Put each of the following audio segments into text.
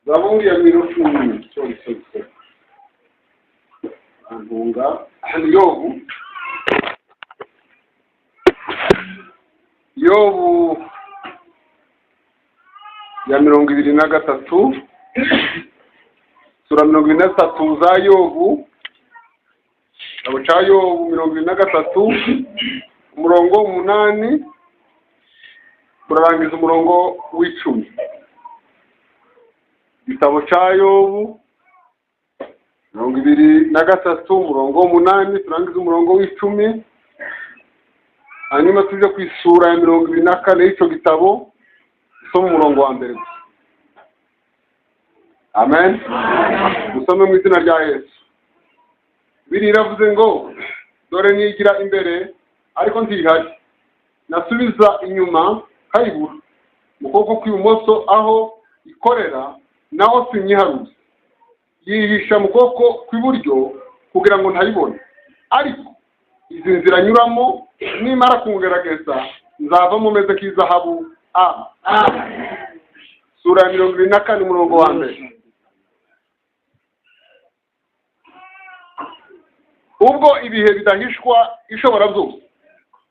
Zaburi ya 110 Angunga Yobu ya 23 sura 23 za Yobu abo cha Yobu 23 umurongo 8 turarangiza umurongo w'10 Gitabo cha Yobu 23 umurongo 8 turangiza umurongo w'10 hanyuma tuje kwisura ya 24 ico gitabo soma umurongo wa mbere. Amen. Musome mu izina rya Yesu. Biriravuze ngo dore nigira imbere ariko ntihari nasubiza inyuma kayibura mu kuboko kw'ibumoso aho ikorera naho sinyiharuze yihisha mu kuboko kw'iburyo kugira ngo ntayibone ariko izi nzira nyuramo nimara kungerageza nzavamo meze k'izahabu. Amen. Sura ya 24 umurongo wa mbere. Ubwo ibihe bidahishwa ishobora byose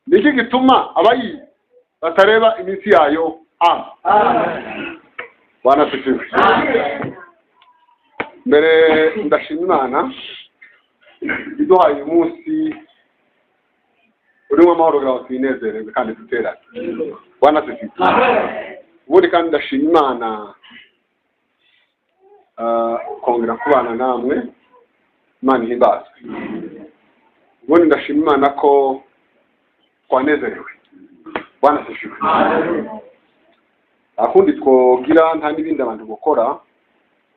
niki gituma abayi batareba iminsi yayo. Amen. Bwana tukiwe. Mbere ndashima Imana iduhaye umunsi urimo amahoro gaho twinezerwe kandi duterane. Bwana tukiwe. Ubundi kandi ndashima Imana kongera kubana namwe. Imana ihimbaze. Ubundi ndashima Imana ko twanezerewe. Bwana tukiwe. Akundi twogira nta nibindi abantu gukora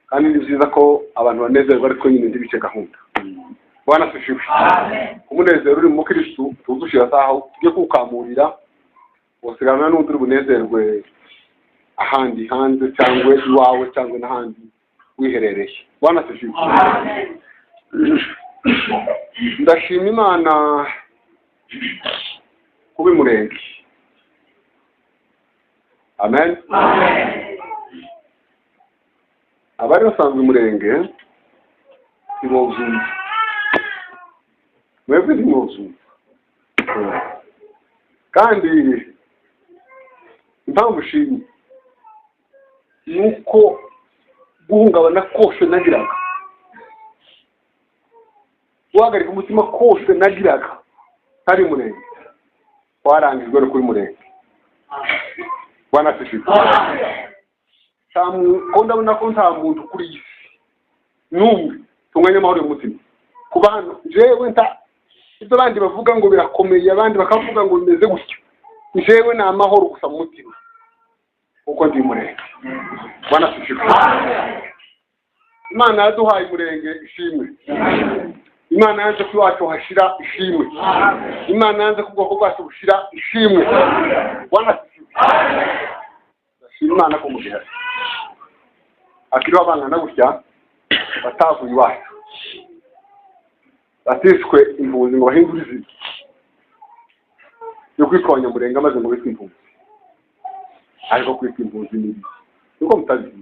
kandi ni byiza ko abantu banezerwa ariko nyine ndibice gahunda. Bwana tukiwe. Umunezero uri mu Kristo tuzushira saho tujye kukamurira wosigana n'undi bunezerwe ahandi hanze cyangwa iwawe cyangwa n'ahandi wiherereye. Bwana tukiwe. Ndashima Imana kuba Murenge. Amen. Abari basanzwe Murenge ibozumva. Mwebwe nimozumva. Kandi impamvu shimye nuko guhungabana kose nagiraga wagarika umutima kose nagiraga hari Murenge warangijwe no kuri Murenge. Bwana tukiwe. Ndabona ko nta muntu kuri isi numwe tunganya amahoro y'umutima ku bantu jewe ibyo bandi bavuga ngo birakomeye abandi bakavuga ngo bimeze gutyo jewe na amahoro gusa mu mutima uko ndi Murenge. Bwana tukiwe. Imana yaduhaye Murenge ishimwe. Imana yanze ko iwacu hashira ishimwe. Imana yanze ko ubwoko bwacu bushira ishimwe. Bwana tukiwe. Imana ko mugihe akiriho abana nagutya batavuye iwacu batishwe impunzi ngo bahindure izina yo kwitwa Abanyamurenge amaze ngo bitwe impunzi ariko kwitwa impunzi ni nuko mutazi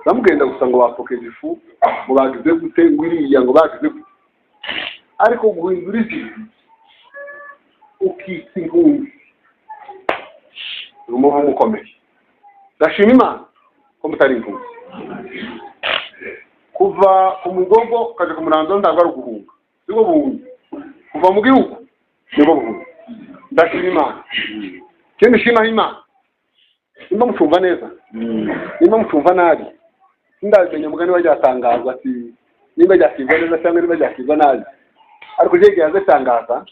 bamugenda gusa ngo bapokeje ifu ngo bagize gute ngwiriya ngo bagize gute ariko guhindura izina ukitwa impunzi umuvu mukomeye. Ndashima Imana ko mutari impunzi. Kuva ku mugongo kaje ku muranzo ndagwa ruguhunga siko buhunga kuva mu gihugu nibo buhunga. Ndashima Imana. Kindi shima Imana nimba mutumva neza nimba mutumva nabi ndazenya mugani wajyatangazwa ati nimba ryakizwa neza cyangwa nimba ryakizwa nabi ariko je gihaze tangaza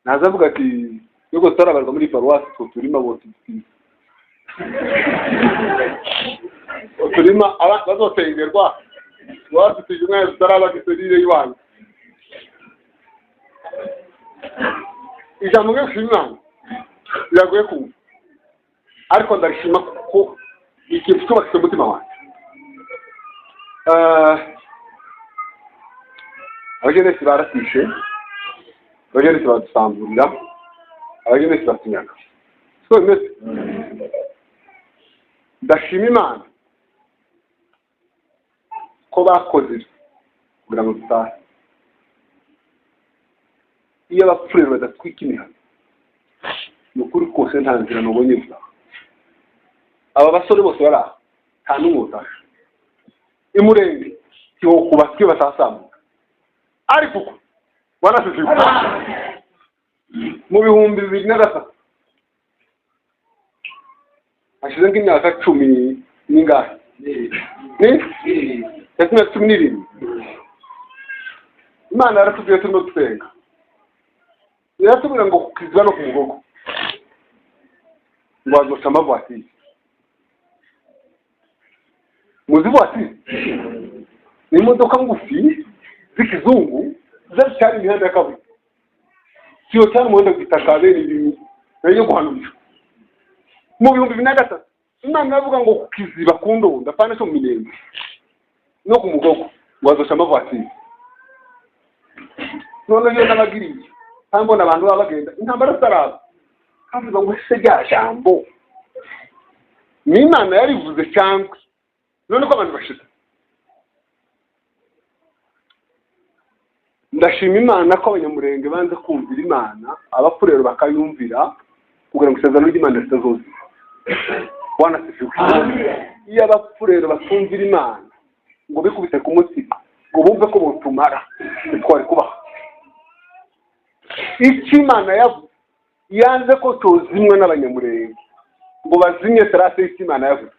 nazavuga ati yuko turabarwa muri paruwasi turima bose turima bazotengerwa wafite umwe tutaraba giserire yiwanyu ijambo ryo gushima Imana biragoye kumva, ariko ndarishima kuko ikintu cyubakitse umutima wanjye. Abagenesi baratishe, abagenesi badusamburira, abagenesi batunyaga. So mbese ndashima Imana ko bakoze kugira ngo dutahe. Iyo abapfurero badatwika imihano ni ukuri kose nta nzira nubonye gusa. Aba basore bose bari aha nta n'umwe utaje. Imurenge kiho kubatwe batasamuka, ariko uko barasuzuma mu bihumbi 2003 hashize nk'imyaka 10 n'ingahe yatumye 17 Imana yaratubwiye turimo dusenga, yaratubwira ngo kukizwa no ku mugogo ngo azosha amavuati. Muzi vuati ni imodoka ngufi z'ikizungu zari imihanda ya kaburimbo, siyo cyane umuhanda w'itaka bene ibintu nayo guhanurisha. Mu bihumbi 2003 Imana yavuga ngo kukiziba ku ndonda apana cyo mu Minembwe no ku mugogo ngo azosha amavuati. None yo nabagiriye tambona abantu babagenda intambara saraba kavuga ngo se rya jambo ni Imana yarivuze cyangwa none ko abantu bashita. Ndashima Imana ko abanyamurenge banze kumvira Imana, abapfurero bakayumvira kugira ngo isezerano ry'Imana ritazoza. Bwana sifiwe. Iyo abapfurero batumvira Imana ngo bikubite ku mutima ngo bumve ko botumara twari kubaho. Iki Imana yavuze yanze ko tozimwe n'abanyamurenge ngo bazimye terase y'Imana yavuze.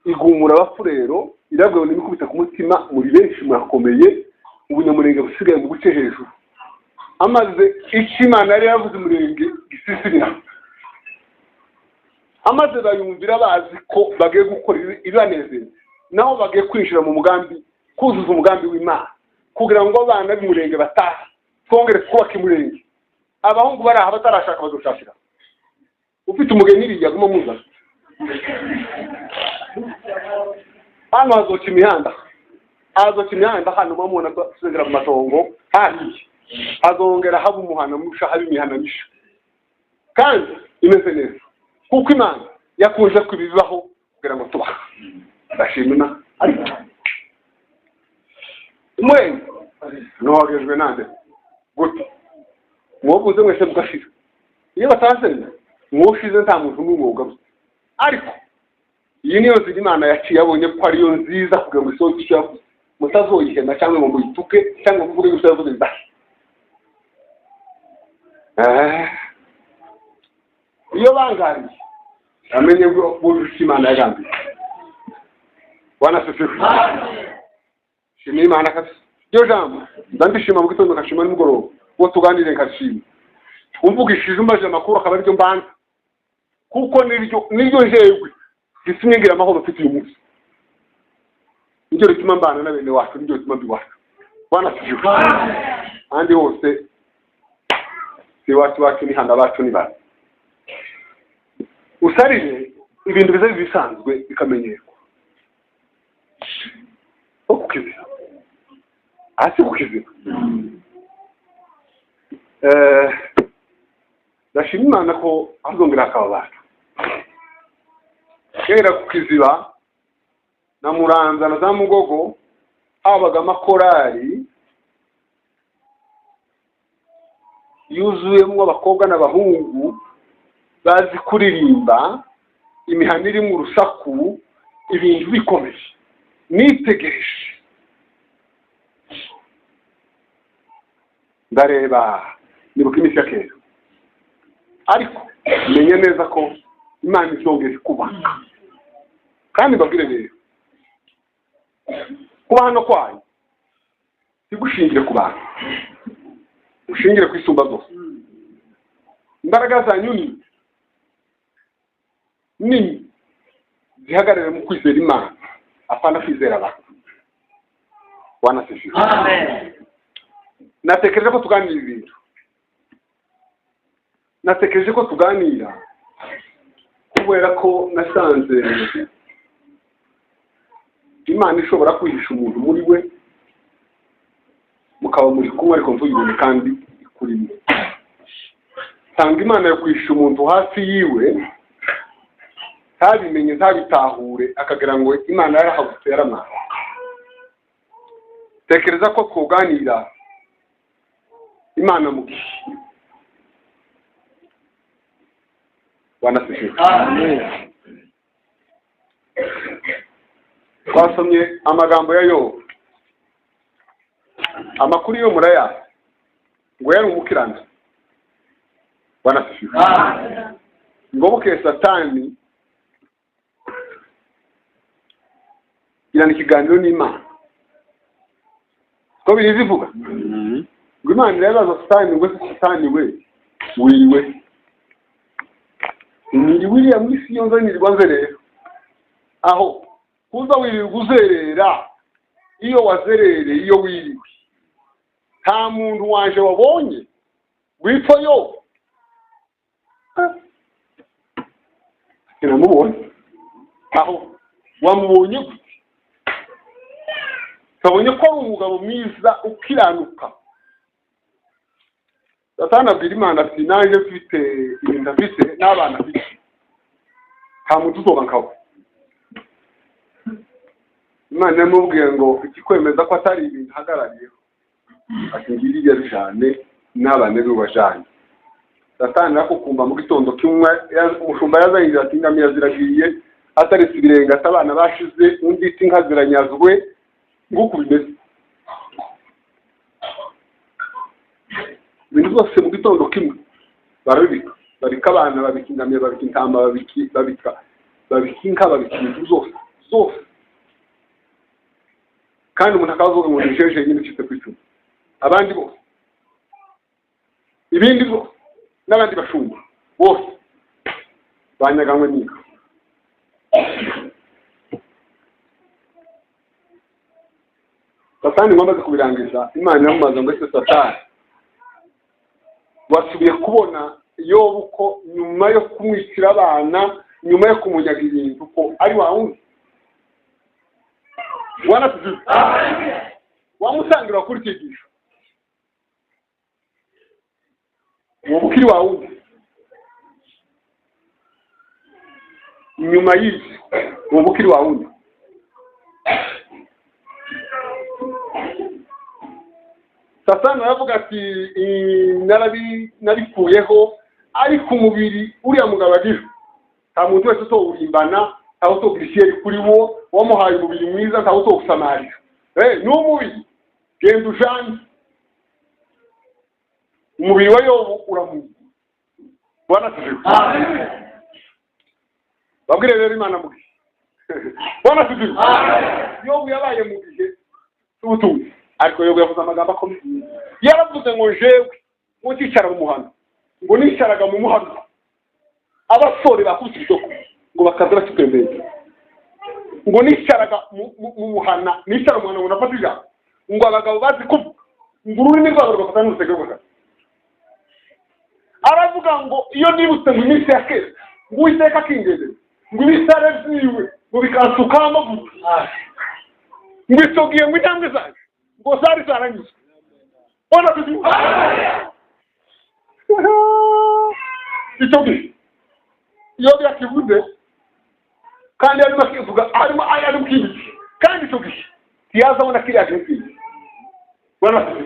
Igumura abapfurero irabwe ngo bikubite ku mutima muri benshi murakomeye, ubunyamurenge busigaye mu guce hejuru. Amaze iki Imana yari yavuze umurenge gisisirira, amaze bayumvira bazi ko bagiye gukora ibanezeza, naho bagiye kwinjira mu mugambi kuzuza umugambi w'Imana kugira ngo abana b'umurenge bataha twongere kubaka umurenge. Abahungu bari aha batarashaka bazoshakira, ufite umugeni iriya guma muza hano hazoca imihanda, hano mamona tusengera mu matongo hahiye, hazongera haba umuhana musha haba imihana misha kandi imeze neza kuko Imana yakunze kubibaho kugira ngo tubaho. Ndashimina ariko umurenge nohagejwe nande gute mwobuze mwese mugashira. Iyo batasenga mwoshize nta muntu n'umwuga, ariko iyi niyo nzira Imana yaciye abonye ko ariyo nziza kugira ngo isohoke icyo yavuze, mutazoyihena cyangwa ngo muyituke cyangwa muvuge ngo yavuze ndahi. Iyo bangariye amenye ngo bujuje Imana yagambiye. Bwana sifiwe. Shimira Imana kabisa. Yo jambo ndandishima mu gitondo kashima n'umugoroba wo tuganire nkashima. Umvugishije umaje amakuru akaba aryo mbanza kuko niryo njegwe gisimye ngira amahoro mfite uyu munsi. Niryo rituma mbana na bene wacu, niryo rituma mbiwacu. Bwana sifiwe. Andi hose si wacu ni handa bacu ni bana. Usarire ibintu bize bisanzwe bikamenyerwa. Okukizira. Asi kukizira. Ndashima Imana ko azongera akababata. Kera kukiziba na Muranza na za Mugogo habaga amakorari yuzuyemo abakobwa n'abahungu bazi kuririmba, imihana iri mu rusaku, ibintu bikomeye. Nitegereje ndareba nibuka iminsi ya kera, ariko menye neza ko Imana izongera kubaka. Kandi mbabwire rero kuba hano kwayo sigushingire ku bantu, ushingire ku isumba zose. Imbaraga zanyu ni zihagarare mu kwizera Imana apana kwizera abantu. Bwana sifiwe. Amen. Natekereza ko tuganira ibintu natekereje ko tuganira kubera ko nasanze Imana ishobora kwihisha umuntu muri we mukaba muri kumwe ariko mvuyibone kandi ikurimo. Tanga Imana yo kwihisha umuntu hafi yiwe ntabimenye ntabitahure akagira ngo Imana yarahagutse yaramara. Tekereza ko twoganira Imana mugihe wanasishije. Amen. Twasomye amagambo ya Yobu. Amakuru yo muraya ngo yari umukirana. Wanasishije. Amen. Ngoboke Satani irana ikiganiro n'Imana. Ko birizivuga? Ngo Imana irabaza Satani ngo Satani we wiriwe. Ni wiriya muri Siyo nzanirwa nzerera. Aho kuza wiriwe guzerera iyo wazerere iyo wiriwe. Nta muntu wanje wabonye wipfa yo. Kinamubonye. Aho wamubonye gute? Kabonye ko ari umugabo mwiza ukiranuka. Satani abwira Imana ati naje mfite ibintu afite n'abana afite. Nta muntu uzoba nkawe. Imana yamubwiye ngo ikikwemeza ko atari ibintu hagarariyeho. Ati ngiriye bijane n'abana be bajanye. Satani akukumva mu gitondo kimwe umushumba yazayingira ati ngamiya ziragiye atari sibirenga atabana bashize undi iti inka ziranyazwe nguko bimeze. Ibintu byose mu gitondo kimwe barabika abana babika ingamiya babika intama babika inka babika ibintu zose kandi umuntu akavuga ngo nijeje nyine cyite kwicuma abandi bose ibindi bose n'abandi bashumba bose banyagamwe n'inka. Satani ngomba kubirangiza Imana yamumaza ngo ese Satani wasubiye kubona Yobu ko nyuma yo kumwicira abana nyuma yo kumunyaga ibintu ko ari wawundi wanatuzi wamusangira kuri kigisho wobukiri wawundi nyuma y'iki wobukiri wawundi. Satani aravuga ati nabikuyeho ariko umubiri uriya mugabo agira nta muntu wese utowurimbana nta utogishiyeri kuri wo wamuhaye umubiri mwiza nta utowusamarira n'umubiri genda ujanye umubiri wa Yobu uramuzi. Bwana tuziwe. Babwire rero Imana mugihe Bwana tuziwe. Yobu yabaye mu gihe cy'ubutunzi ariko Yobu yavuze amagambo akomeye. Yaravuze ngo jewe ngo nticara mu muhanda ngo nicaraga mu muhanda abasore bakubise isoko ngo bakaza bakitembera ngo nicaraga mu muhana nicara mu muhana ngo nafata ijambo ngo abagabo bazi kuvuga ngo ururimi rwabo rugafata n'urusenge rwose. Aravuga ngo iyo nibutse mu minsi ya kera ngo Uwiteka akingeze ngo ibisare byiwe ngo bikansukaho amavuta ngo isogiye ngo intambwe zanjye ngo zari zaranyuzwe. Bona tuzi icyo gihe iyo byakivuze kandi arimo akivuga arimo kwibiki kandi icyo gihe ntiyazabona kiriya kintu. Bona tuzi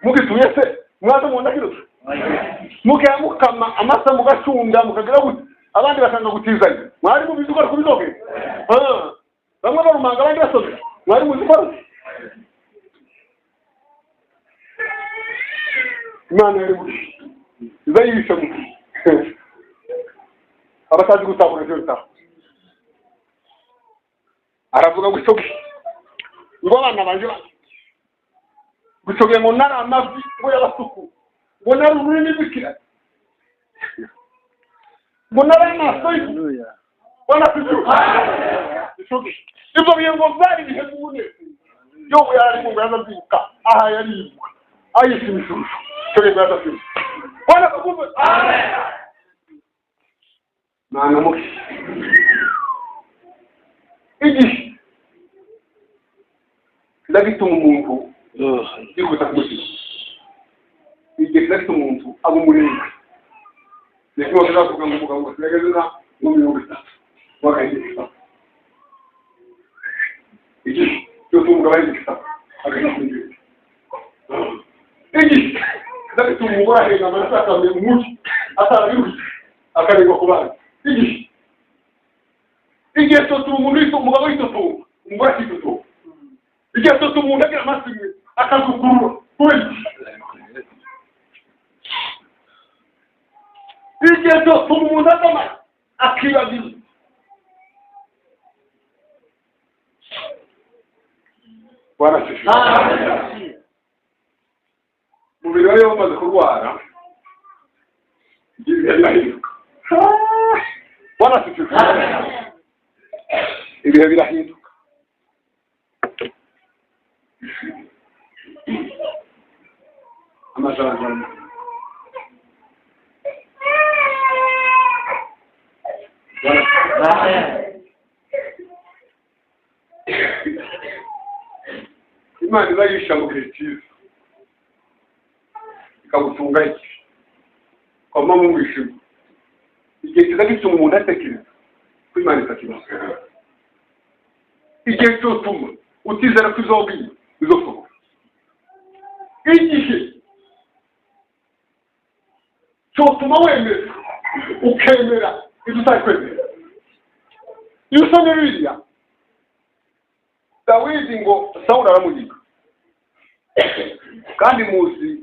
mugituye se mwaza mu ndakiro mukaya mukama amasa mugacunda mukagira gute abandi bakanga gutizanya mwari mu bizuka kubizoke bamwe barumanga abandi basomera mwari mu zikora. Imana yari muri izayibisha mu abatazi gutabura cyo bitaho aravuga gusoge ngo abana banje gusoge ngo nara amavi ngo yabasuku ngo nari ururimi rw'ikirari ngo nari amaso y'Haleluya. Bwana tuzi ibyo biyengo bari bihe munesi Yobu yari mu ngaza byuka aha yari ayishimisha cyo rero yatatuye Bwana kukupe. Amen. Maana muki. Igi. Ndabita umuntu. Yikuta kumutima. Igi ndabita umuntu abo murenga. Niko bakavuga ngo mugabo sigageza mu mirongo itatu. Wakayiza. Igi cyo tumugabo yikisa. Agakunze. Igi ndabita umugabo ahenga amanota akamye umuki. Atabiruki. Akarego kubana. Igi cyo tumuntu umugabo yitoto. Umugabo yitoto. Igi cyo tumuntu agira amasimwe akazukurura. Kweli. Igi cyo tumuntu atama akibagiza. Bwana sisi. Mubiri wawe wamaze kurwara. Ibihe birahinduka. Bwana sisi. Ibihe birahinduka. Amajana. Imana izayisha mu gihe cyiza ikagutunga iki kwama mu mwishimo igihe kiza gituma umuntu atekereza ko Imana itakibaza igihe cyotuma utizera ko izobwiye izosohoka igihe cyotuma wemera ukemera ibyo utakwemera iyo usomye Bibiliya Dawidi ngo Sawuli aramuhiga kandi muzi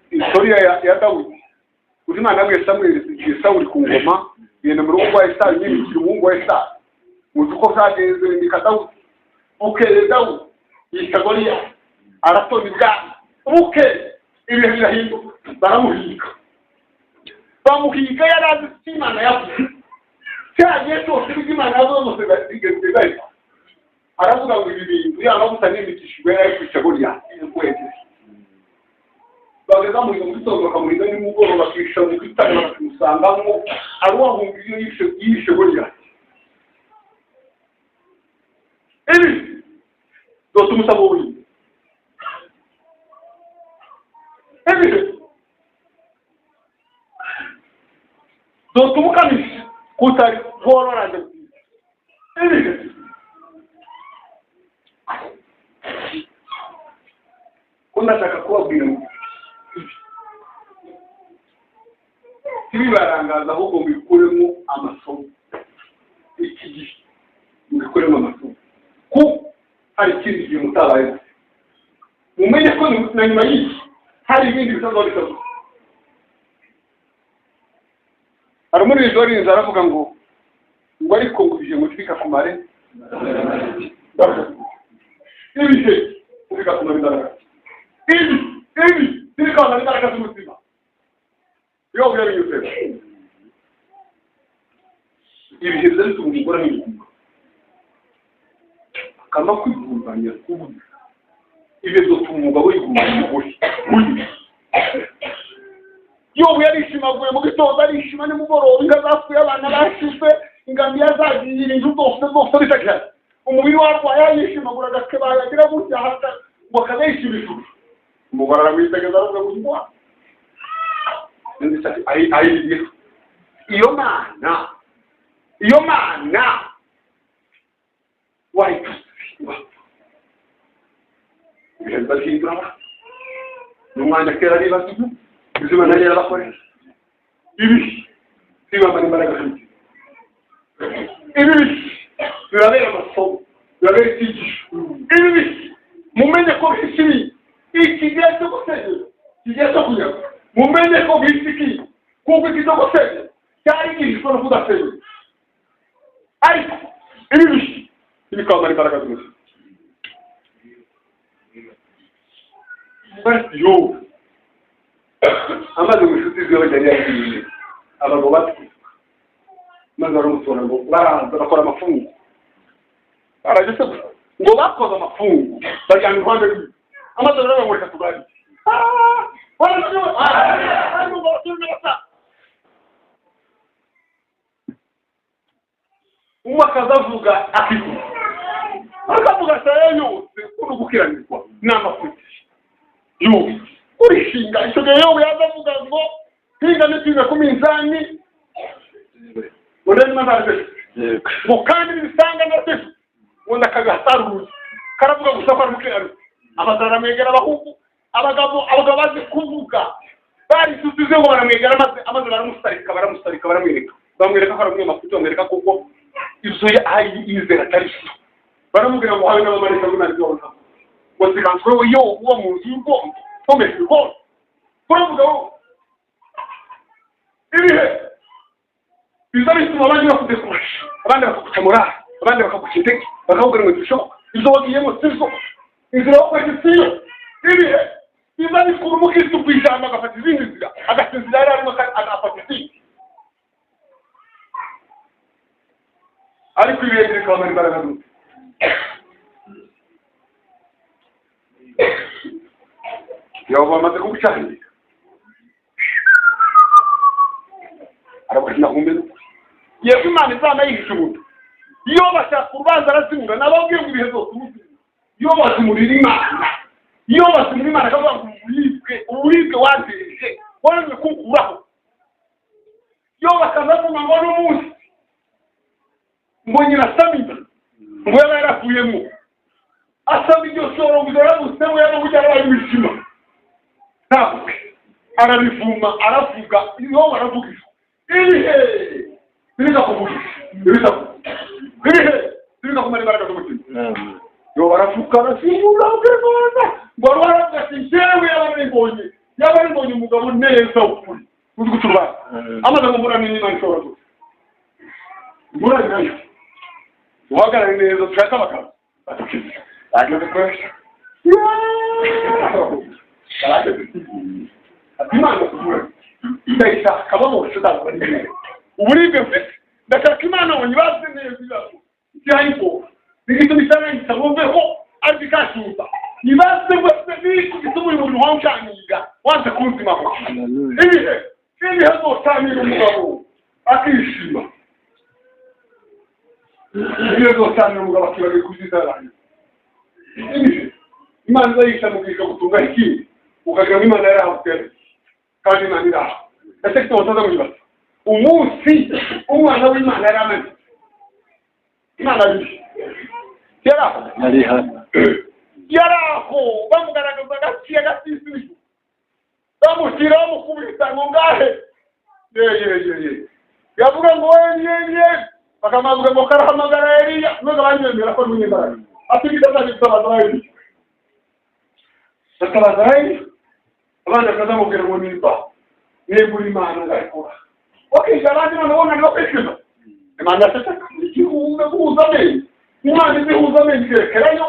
historia ya Dawidi kuri Imana yabwiye Samweli Sawuli ku ngoma yenda mu rugo rwa Isayi nyine umuhungu wa Isayi muzi ko byagenze ndika Dawidi ukere Dawidi yisha Goliya aratona ibwami ukere ibihe birahinduka baramuhiga bamuhiga yarazi Imana yavuze cyagiye cyose Imana yavuze bigeze aravuga ngo ibi bintu yana gutanimikishwe n'ikisha Goliya kwete bageza mu gitondo bakamuriza nimugoroba bakisha mu gitano bakamusangamo arwahunga iyo yishe Goliya dotumusaba ubuyi dotumukamisi kutari gororanje unataka kubabwira barangaza ahubwo bikuremo amasomo iki gihe bikuremo amasomo ko hari ikindi gihe mutabaye mumenye ko na nyuma y'iki hari ibindi bisanzwe bitazo arumuri izorinza aravuga ngo ariko ngubije mutwika kumare ibihe mutwika kumare ndara ibi tirikana ndara kumutima yo bya binyuze ibihe zari tumugora n'ibintu kama kwivunanya kubu ibizo tumugabo yigumanye muri yo yarishimagwe mu gitondo arishima ni mugoroba ingazapfuye abana bashize ingambi yazagiye inzu zose bitakira umubiri warwaye yishimagura agakeba yagira gutya hata ngo kabeshibishu umugore aramwitegeza aravuga ngo ndetse ayi iyo mana wayitusiba ibyo ndashimira n'umwanya kera ari basize bizima nari yarakoresha ibi siba bari mbaraga ibi birabera amasomo birabera ikigisho ibi mumenye ko bishimi ikigiye cyo gusenya kigiye cyo kujya mumenye ko bishiki kuko ikigiye gusenya cyari gishobora no kudasenya ariko ibi bikaba imbaraga zose yo amaze gushuti ziyo cyari yagiye abagabo bati maze baramusora ngo barakora amafungo baragese ngo bakoze amafungo bajyana Rwanda amaze rero ngo reka tugari umakazavuga akivuga akavuga saya yose urugukiranirwa n'amafuti yo urishinga icyo gihe yo yazavuga ngo hinga n'ipiga ku minzani urene mazarbe ngo kandi bisanga natese wenda kagasaruye karavuga gusa kwa mukirano amazara megera abahugu abagabo bazi kuvuga bari sutuze ngo baramwegera amaze baramusarika baramwereka bamwereka ko aramwe mafuti bamwereka koko izo yizera atari so baramubwira ngo habe n'abamarika b'Imana byose wasiganswe yo uwo mu nzugo tomese ko kuravuga ngo ibihe bizari bituma abandi bakudekurasha abandi bakagutamura abandi bakagukiteka bakakubwira ngo bishoboka izo wagiyemo sizo inzira yo kwegisiyo ibihe bizari bikura umukristo kw'ijambo agafata izindi nzira agasinzira yari arimo agafata izindi ariko ibihe bikabamara imbaraga zose yaba bamaze kugucanira arabashina kumbe yewe Imana izana yihisha umuntu iyo bashaka urubanza arazimura nababwiye ngo ibihe zose iyo bazimurira Imana iyo bazimurira Imana akavuga ngo uburibwe wanzereje wanze kukuraho iyo bakazavuga ngo n'umunsi ngo nyirasamira ngo yaba yaravuyemo asaba iryo soro ngo yaramusemo yarabujya arabishima ntabwo arabivuma aravuga iyo baravugisha ibihe birika kuvugisha birika kumara imbaraga z'umutima yo baravuga bashimura ubw'Imana ngo baravuga ati njyewe yabaringonye umugabo neza ukuri uzi gucurubana amaze ngo muramenye Imana ishobora gusa muramenye uhagarare neza dushaka abagabo batukiza ageze kwesha Imana kuvura ndayishaka bamose ndabona uburibwe mfite ndashaka Imana ngo nyibaze neza cyangwa nigito bisana ngisabumveho arikashuza nibaze bose bikubituma uyu muntu wanshaniga wanze kunzima ko ibihe hazotamira umugabo akishima ibihe hazotamira umugabo akibagiye kuzizarana Imana izayisha mugisha gutunga ikindi ukagira Imana yarahawe kandi Imana iraha ese kitozaza mwibaza umunsi umwana w'Imana yaramanye Imana ari yaraho bamugaragaza agaciye gatisi bamushyira bamukubita ngo ngahe yavuga ngo ye bakamavuga ngo karahamagara Eliya nubwo banyemera ko n'umunyembaraga ati bitazanye gutabaza Eliya abana bakazamubwira ngo nimba yegura Imana ngayikora wakisha abandi nabona nabakwishyuza Imana yaseseka ikihuza guhuza amenyo Imana izihuza amenyo ikerekerayo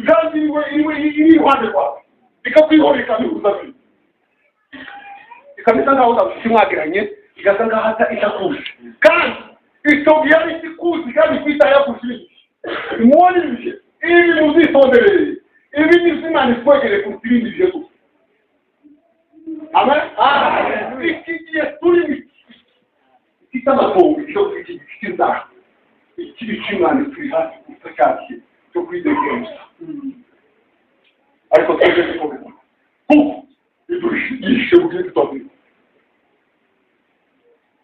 kandi iri iruhande rwawe ikakwihoreka bihuza amenyo ikamisa ngaho udafite mwagiranye igasa ngaho itakuzi kandi itogiye ari ikikuzi kandi kwita yakuzi imubona ibije ibi muzitondere ibi ni Imana ikwegere ku ibindi bije gusa amen ikigiye turi kitamatongo kiza ikibishimana twihasi utacyashye cyo kwidegemza ariko twese tukobera idushigishe bugiye tutobera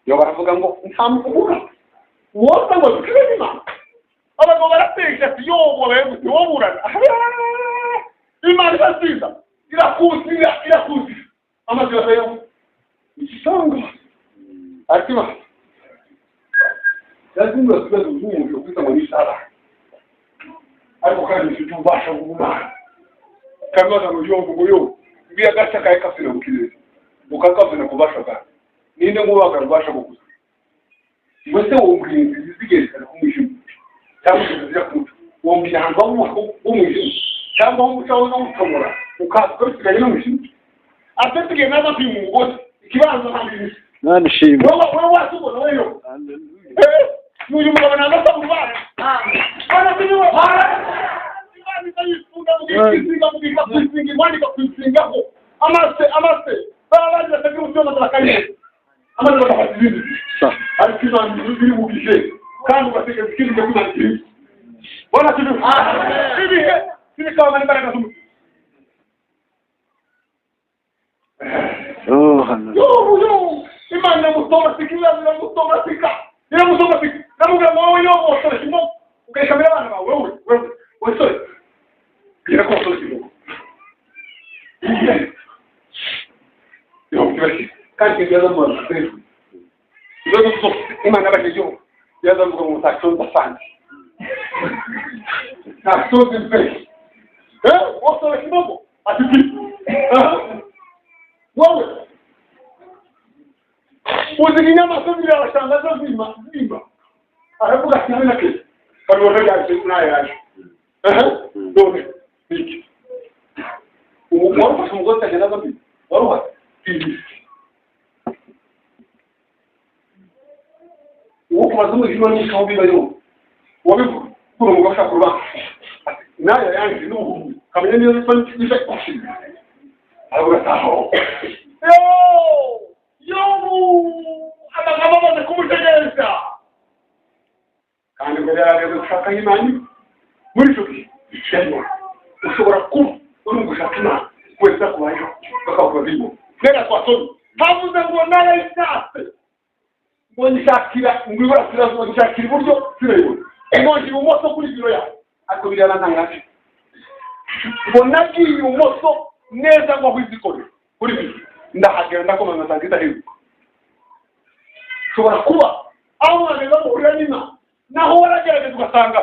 yo baravuga ngo ntamukubura wose ngo tukire Imana abagabo baratesha ati yobo bebe woburana Imana irasiza irakuzi amazira yo isanga atima lazima tuwe umuntu ukita mu isara ariko kandi tubasha gumana kamaza mu yombo goyo biya gacha kai kafina mukireze ukakavuna kubasha bwa ninde ngubaka rubasha gukuza mwese wombwinzi zizigeza kumwishyura cyangwa zizira kumuta wombira hamba umwishyura cyangwa umucaho no gutomora ukazikora no mwishyura atetige naza kwimugose ikibanza kandi nani shima wowe wasubona weyo uyu mugabo nagasa mubana bana biyo Imana ifunga mugisinga kwandika kwisingaho amase baraje atagira ubyona bakanye amase bakabizindi ariko imana iri mu gihe kandi ugateka ikintu cyo kuzagira bona kidu ibihe sibikaba imbaraga z'umutima imana mutomatika namubwira ngo wowe yobo sore simo ukayikamira abana bawe wowe sore gira ko sore simo kandi yaza mu nzego zo imana bagiye yaza mu taxon bafandi taxon de wo sore simo ati wowe uziginya masubira abashangaza zimba aravuga cyane nake kandi wakaje nayaje done niki umugore ufashe umugore agenda zambi waruha uwo kumaze umujima n'ikaho bibayo wabivuga kuri umugore ashaka kuba naya yanjye n'ubu kamenya niyo zifite aravuga taho abagabo bamaze kumutegereza kandi mbere yawe gushaka imana muri cyo gihe ushobora kuba uri gushaka imana wese akubayeho bakavuga bibo reka twasoni havuze ngo narayishatse ngo nishakira ngo iburasira ngo nishakira iburyo sirayibona ngo ngira umoso kuri biro yawe ariko biriya nantangaje ngo nagiye ibumoso neza ngo ahwizikore kuri biro ndahagera ndakomanga nsanga idaheruka ushobora kuba aho wageza muhurira n'imana naho waragerageza ugasanga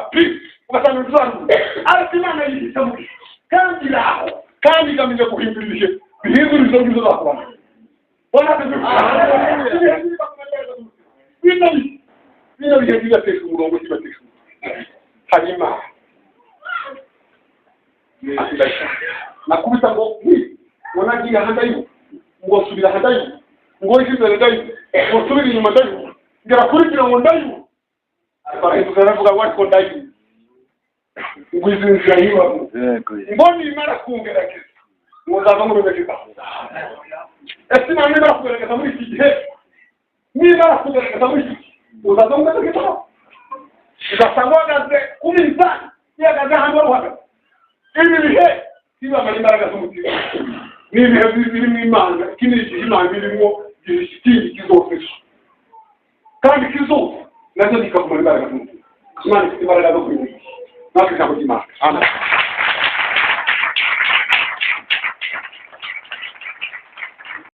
ugasanga ibisobanuro ariko imana yihitamo kandi iraho kandi igamije guhindura ibihe bihindura izo ngizo zakubana bino bihe bigatesha umurongo kigatesha hari imana nakubita ngo nagiye ahandayo ngo subira ahandayo ngo ikimbere ndayo ngo subira inyuma ndayo ngera kurikira ngo ndayo barahinduka baravuga ngo ariko ndayo ngo izi nzira yibamo ngo nimara kungerageza ngo nzava mu rugagiza ese imana nimara kugerageza muri iki gihe nimara kugerageza muri iki gihe uzaza mu rugagiza ugasanga uhagaze ku mizani ihagaze ahantu wari uhagaze ibi bihe bibamara imbaraga z'umutima ni ibihe birimo imana iki ni igihe imana birimo ikindi kizofasha kandi kizoza nacyo kikakumara imbaraga z'umutima imana ifite imbaraga zo kurinda natwe ijambo ry'imana amen.